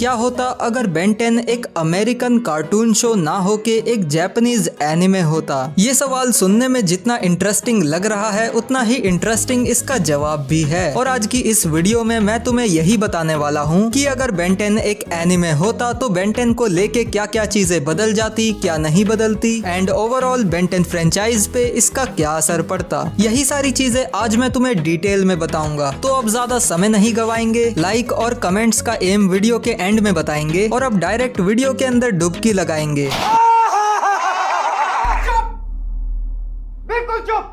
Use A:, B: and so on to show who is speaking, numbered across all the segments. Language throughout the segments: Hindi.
A: क्या होता अगर बेन 10 एक अमेरिकन कार्टून शो ना होके एक जापानीज एनिमे होता। ये सवाल सुनने में जितना इंटरेस्टिंग लग रहा है उतना ही इंटरेस्टिंग इसका जवाब भी है। और आज की इस वीडियो में मैं तुम्हें यही बताने वाला हूँ कि अगर बेन 10 एक एनिमे होता तो बेन 10 को लेके क्या क्या चीजें बदल जाती, क्या नहीं बदलती, एंड ओवरऑल बेन 10 फ्रेंचाइज पे इसका क्या असर पड़ता। यही सारी चीजें आज मैं तुम्हें डिटेल में बताऊंगा। तो अब ज्यादा समय नहीं गवाएंगे, लाइक और कमेंट्स का एम वीडियो के एंड में बताएंगे और अब डायरेक्ट वीडियो के अंदर डुबकी लगाएंगे।
B: बिल्कुल चुप।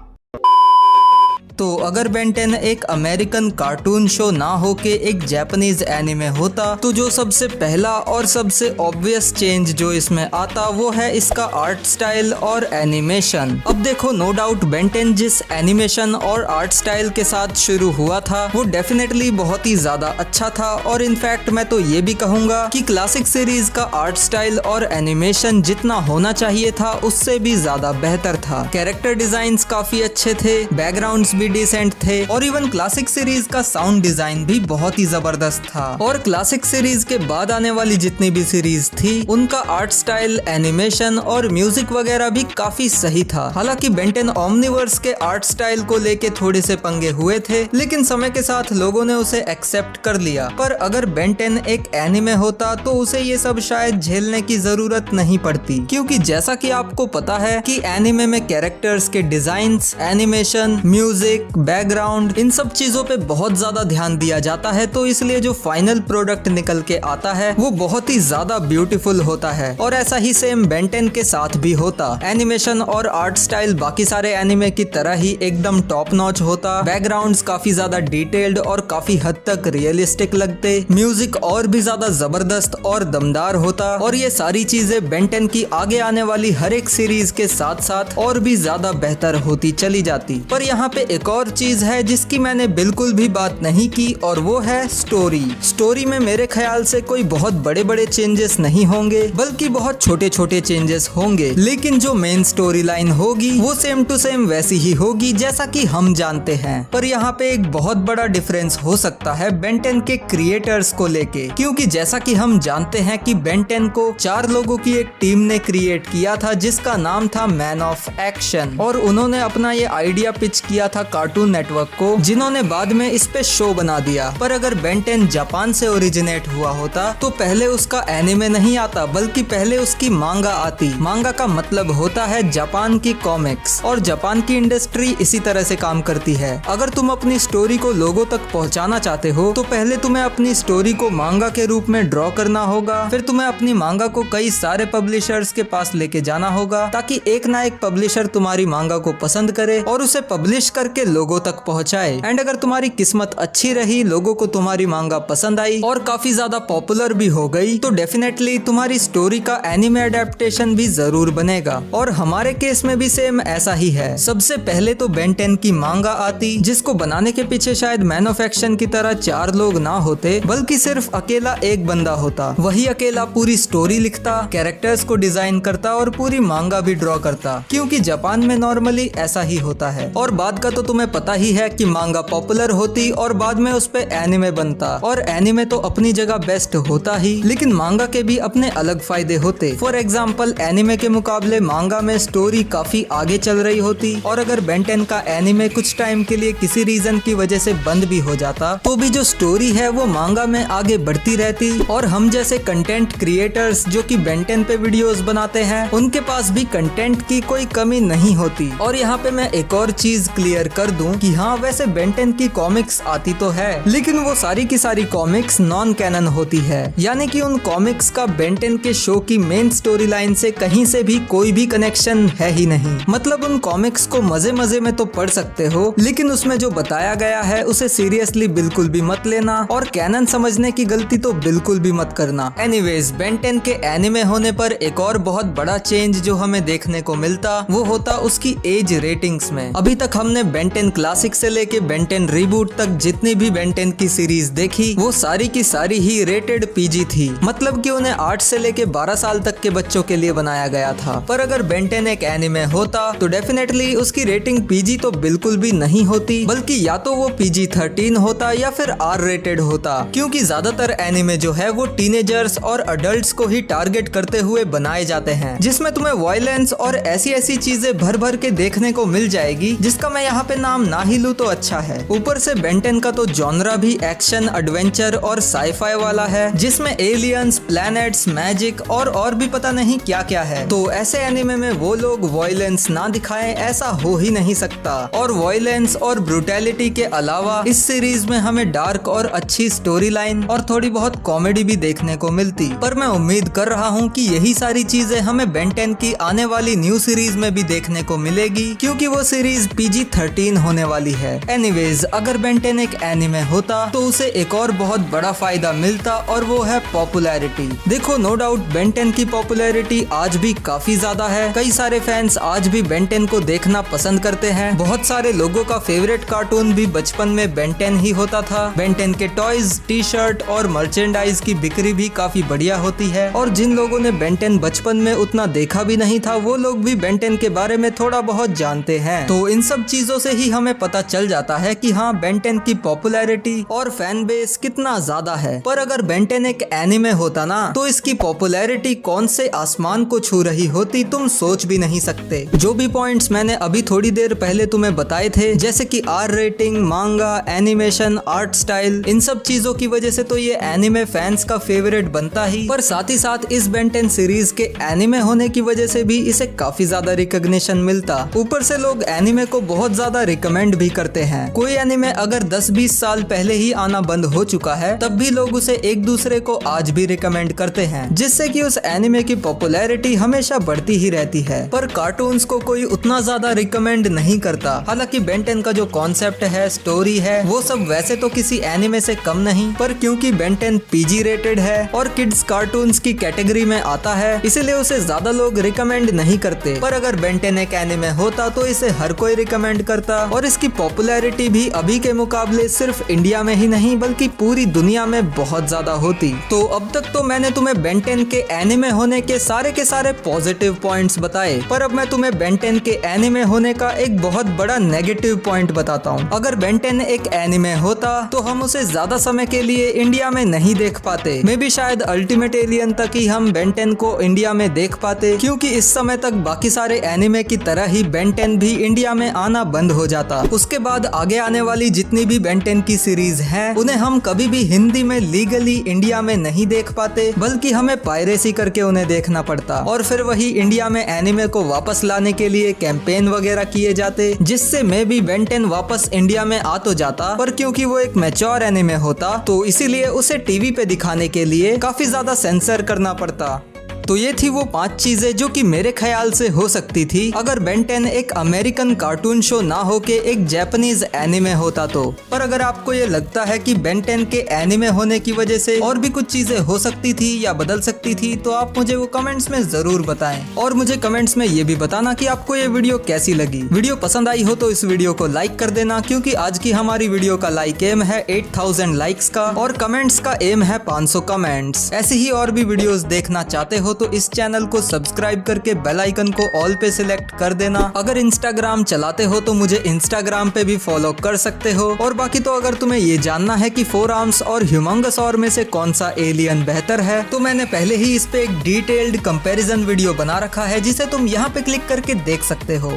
A: तो अगर बेन 10 एक अमेरिकन कार्टून शो ना होके एक जापानीज एनिमे होता तो जो सबसे पहला और सबसे ऑब्वियस चेंज जो इसमें आता वो है इसका आर्ट स्टाइल और एनिमेशन। अब देखो, नो डाउट बेन 10 जिस एनिमेशन और आर्ट स्टाइल के साथ शुरू हुआ था वो डेफिनेटली बहुत ही ज्यादा अच्छा था और इनफैक्ट मैं तो ये भी कहूंगा कि क्लासिक सीरीज का आर्ट स्टाइल और एनिमेशन जितना होना चाहिए था उससे भी ज्यादा बेहतर था। कैरेक्टर डिजाइन्स काफी अच्छे थे, बैकग्राउंड्स भी डिसेंट थे और इवन क्लासिक सीरीज का साउंड डिजाइन भी बहुत ही जबरदस्त था। और क्लासिक सीरीज के बाद आने वाली जितनी भी सीरीज थी उनका आर्ट स्टाइल, एनिमेशन और म्यूजिक वगैरह भी काफी सही था। हालांकि बेन 10 ओमनीवर्स के आर्ट स्टाइल को लेके थोड़े से पंगे हुए थे लेकिन समय के साथ लोगों ने उसे एक्सेप्ट कर लिया। पर अगर बेन 10 एक एनिमे होता तो उसे ये सब शायद झेलने की जरूरत नहीं पड़ती, क्योंकि जैसा कि आपको पता है कि एनिमे में कैरेक्टर्स के डिजाइन्स, एनिमेशन, म्यूजिक, बैकग्राउंड, इन सब चीजों पे बहुत ज्यादा ध्यान दिया जाता है। तो इसलिए जो फाइनल प्रोडक्ट निकल के आता है वो बहुत ही ज्यादा ब्यूटीफुल होता है। और ऐसा ही सेम बेन 10 के साथ भी होता। एनिमेशन और आर्ट स्टाइल बाकी सारे एनिमे की तरह ही एकदम टॉप नॉच होता। बैकग्राउंड्स काफी ज्यादा डिटेल्ड और काफी हद तक रियलिस्टिक लगते। म्यूजिक और भी ज्यादा जबरदस्त और दमदार होता। और ये सारी चीजें बेन 10 की आगे आने वाली हर एक सीरीज के साथ साथ और भी ज्यादा बेहतर होती चली जाती। पर यहाँ पे एक और चीज है जिसकी मैंने बिल्कुल भी बात नहीं की और वो है स्टोरी। स्टोरी में मेरे ख्याल से कोई बहुत बड़े बड़े चेंजेस नहीं होंगे बल्कि बहुत छोटे छोटे चेंजेस होंगे, लेकिन जो मेन स्टोरी लाइन होगी वो सेम टू सेम वैसी ही होगी जैसा कि हम जानते हैं। पर यहाँ पे एक बहुत बड़ा डिफरेंस हो सकता है बेन 10 के क्रिएटर्स को लेके, क्योंकि जैसा कि हम जानते हैं कि बेन 10 को 4 लोगों की एक टीम ने क्रिएट किया था जिसका नाम था मैन ऑफ एक्शन। और उन्होंने अपना ये आइडिया पिच किया था कार्टून नेटवर्क को, जिन्होंने बाद में इस पे शो बना दिया। पर अगर बेन 10 जापान से ओरिजिनेट हुआ होता तो पहले उसका एनिमे नहीं आता बल्कि पहले उसकी मांगा आती। मांगा का मतलब होता है जापान की कॉमिक्स, और जापान की इंडस्ट्री इसी तरह से काम करती है। अगर तुम अपनी स्टोरी को लोगों तक पहुंचाना चाहते हो तो पहले तुम्हें अपनी स्टोरी को मांगा के रूप में ड्रॉ करना होगा, फिर तुम्हें अपनी मांगा को कई सारे पब्लिशर्स के पास लेके जाना होगा ताकि एक ना एक पब्लिशर तुम्हारी मांगा को पसंद करे और उसे पब्लिश करके लोगों तक पहुंचाए। एंड अगर तुम्हारी किस्मत अच्छी रही, लोगों को तुम्हारी मांगा पसंद आई और काफी ज्यादा पॉपुलर भी हो गई तो डेफिनेटली तुम्हारी स्टोरी का एनिमे अडेप्टेशन भी जरूर बनेगा। और हमारे केस में भी सेम ऐसा ही है। सबसे पहले तो बेन 10 की मांगा आती जिसको बनाने के पीछे शायद मैन ऑफ एक्शन की तरह 4 लोग ना होते बल्कि सिर्फ अकेला एक बंदा होता। वही अकेला पूरी स्टोरी लिखता, कैरेक्टर्स को डिजाइन करता और पूरी मांगा भी ड्रॉ करता, क्योंकि जापान में नॉर्मली ऐसा ही होता है। और बाद का तो तुम्हें पता ही है कि मांगा पॉपुलर होती और बाद में उस पे एनिमे बनता। और एनिमे तो अपनी जगह बेस्ट होता ही, लेकिन मांगा के भी अपने अलग फायदे होते। फॉर एग्जाम्पल, एनिमे के मुकाबले मांगा में स्टोरी काफी आगे चल रही होती। और अगर बेन 10 का एनिमे कुछ टाइम के लिए किसी रीजन की वजह से बंद भी हो जाता तो भी जो स्टोरी है वो मांगा में आगे बढ़ती रहती। और हम जैसे कंटेंट क्रिएटर्स जो कि बेन 10 पे वीडियोस बनाते हैं उनके पास भी कंटेंट की कोई कमी नहीं होती। और यहाँ पे मैं एक और चीज क्लियर कर दूं कि हाँ, वैसे बेन 10 की कॉमिक्स आती तो है लेकिन वो सारी की सारी कॉमिक्स नॉन कैनन होती है, यानी कि उन कॉमिक्स का बेन 10 के शो की मेन स्टोरी लाइन से कहीं से भी कोई भी कनेक्शन है ही नहीं। मतलब उन कॉमिक्स को मजे मजे में तो पढ़ सकते हो लेकिन उसमें जो बताया गया है उसे सीरियसली बिल्कुल भी मत लेना और कैनन समझने की गलती तो बिल्कुल भी मत करना। एनीवेज, बेन 10 के एनिमे होने पर एक और बहुत बड़ा चेंज जो हमें देखने को मिलता वो होता उसकी एज रेटिंग्स में। अभी तक हमने बेन बेंटेन क्लासिक से लेके बेंटेन रिबूट तक जितनी भी बेंटेन की सीरीज देखी वो सारी की सारी ही रेटेड पीजी थी, मतलब कि उन्हें 8 से लेके 12 साल तक के बच्चों के लिए बनाया गया था। पर अगर बेंटेन एक एनिमे होता तो डेफिनेटली उसकी रेटिंग पीजी तो बिल्कुल भी नहीं होती, बल्कि या तो वो PG-13 होता या फिर R रेटेड होता, क्योंकि ज्यादातर एनिमे जो है वो टीनेजर्स और अडल्ट्स को ही टारगेट करते हुए बनाए जाते हैं, जिसमें तुम्हें वायलेंस और ऐसी ऐसी चीजें भर भर के देखने को मिल जाएगी जिसका मैं यहाँ पे नाम ना ही लूं तो अच्छा है। ऊपर से बेंटेन का तो जॉनरा भी एक्शन, एडवेंचर और साईफाई वाला है, जिसमें एलियंस, प्लैनेट्स, मैजिक और भी पता नहीं क्या क्या है। तो ऐसे एनिमे में वो लोग वायलेंस ना दिखाएं ऐसा हो ही नहीं सकता। और वायलेंस और ब्रूटैलिटी के अलावा इस सीरीज में हमें डार्क और अच्छी स्टोरी लाइन और थोड़ी बहुत कॉमेडी भी देखने को मिलती। पर मैं उम्मीद कर रहा हूँ कि यही सारी चीजें हमें बेंटेन की आने वाली न्यू सीरीज में भी देखने को मिलेगी, क्योंकि वो सीरीज PG-13 होने वाली है। एनीवेज, अगर बेंटेन एक एनिमे होता तो उसे एक और बहुत बड़ा फायदा मिलता और वो है पॉपुलैरिटी। देखो, नो डाउट बेंटेन की पॉपुलैरिटी आज भी काफी ज्यादा है। कई सारे फैंस आज भी बेंटेन को देखना पसंद करते हैं। बहुत सारे लोगों का फेवरेट कार्टून भी बचपन में बेंटेन ही होता था। बेंटेन के टॉयज, टी शर्ट और मर्चेंडाइज की बिक्री भी काफी बढ़िया होती है। और जिन लोगों ने बेंटेन बचपन में उतना देखा भी नहीं था वो लोग भी बेंटेन के बारे में थोड़ा बहुत जानते हैं। तो इन सब चीजों से ही हमें पता चल जाता है कि हाँ, बेंटेन की पॉपुलैरिटी और फैन बेस कितना ज्यादा है। पर अगर बेंटेन एक एनिमे होता ना तो इसकी पॉपुलैरिटी कौन से आसमान को छू रही होती तुम सोच भी नहीं सकते। जो भी पॉइंट्स मैंने अभी थोड़ी देर पहले तुम्हें बताए थे, जैसे कि R रेटिंग, मांगा, एनिमेशन, आर्ट स्टाइल, इन सब चीजों की वजह से तो ये एनिमे फैंस का फेवरेट बनता ही। पर साथ ही साथ इस बेंटेन सीरीज के एनिमे होने की वजह से भी इसे काफी ज्यादा रिकॉग्निशन मिलता। ऊपर से लोग एनिमे को बहुत ज्यादा रिकमेंड भी करते हैं। कोई एनिमे अगर 10-20 साल पहले ही आना बंद हो चुका है तब भी लोग उसे एक दूसरे को आज भी रिकमेंड करते हैं, जिससे कि उस एनिमे की पॉपुलैरिटी हमेशा बढ़ती ही रहती है। पर कार्टून्स को कोई उतना ज्यादा रिकमेंड नहीं करता। हालांकि बेंटेन का जो कॉन्सेप्ट है, स्टोरी है, वो सब वैसे तो किसी एनिमे से कम नहीं, पर क्योंकि बेंटेन PG रेटेड है और किड्स कार्टून्स की कैटेगरी में आता है, इसलिए उसे ज्यादा लोग रिकमेंड नहीं करते। पर अगर बेंटेन एक एनिमे होता तो इसे हर कोई रिकमेंड करता और इसकी पॉपुलैरिटी भी अभी के मुकाबले सिर्फ इंडिया में ही नहीं बल्कि पूरी दुनिया में बहुत ज्यादा होती। तो अब तक तो मैंने तुम्हें बेंटेन के एनिमे होने के सारे पॉजिटिव पॉइंट्स बताए, पर अब मैं तुम्हें बेंटेन के एनिमे होने का एक बहुत बड़ा नेगेटिव पॉइंट बताता हूँ। अगर बेंटेन एक एनिमे होता तो हम उसे ज्यादा समय के लिए इंडिया में नहीं देख पाते। मे बी शायद अल्टीमेट एलियन तक ही हम बेंटेन को इंडिया में देख पाते, क्योंकि इस समय तक बाकी सारे एनिमे की तरह ही बेंटेन भी इंडिया में आना बंद हो जाता। उसके बाद आगे आने वाली जितनी भी बेंटेन की सीरीज हैं, उन्हें हम कभी भी हिंदी में लीगली इंडिया में नहीं देख पाते, बल्कि हमें पायरेसी करके उन्हें देखना पड़ता। और फिर वही इंडिया में एनिमे को वापस लाने के लिए कैंपेन वगैरह किए जाते, जिससे मे बी बेंटेन वापस इंडिया में आ तो जाता, पर क्योंकि वो एक मैच्योर एनिमे होता तो इसीलिए उसे टीवी पे दिखाने के लिए काफी ज्यादा सेंसर करना पड़ता। तो ये थी वो 5 चीजें जो कि मेरे ख्याल से हो सकती थी अगर बेंटेन एक अमेरिकन कार्टून शो ना होके एक जापानीज एनिमे होता तो। पर अगर आपको ये लगता है कि बेंटेन के एनिमे होने की वजह से और भी कुछ चीजें हो सकती थी या बदल सकती थी तो आप मुझे वो कमेंट्स में जरूर बताएं। और मुझे कमेंट्स में ये भी बताना कि आपको ये वीडियो कैसी लगी। वीडियो पसंद आई हो तो इस वीडियो को लाइक कर देना, क्योंकि आज की हमारी वीडियो का लाइक एम है 8000 लाइक्स का और कमेंट्स का एम है 500 कमेंट्स। ऐसे ही और भी वीडियोस देखना चाहते हो तो इस चैनल को सब्सक्राइब करके बेल आइकन को ऑल पे सिलेक्ट कर देना। अगर इंस्टाग्राम चलाते हो तो मुझे इंस्टाग्राम पे भी फॉलो कर सकते हो। और बाकी तो अगर तुम्हें ये जानना है कि 4 आर्म्स और ह्यूमंगसॉर में से कौन सा एलियन बेहतर है तो मैंने पहले ही इस पे एक डिटेल्ड कंपैरिजन वीडियो बना रखा है, जिसे तुम यहाँ पे क्लिक करके देख सकते हो।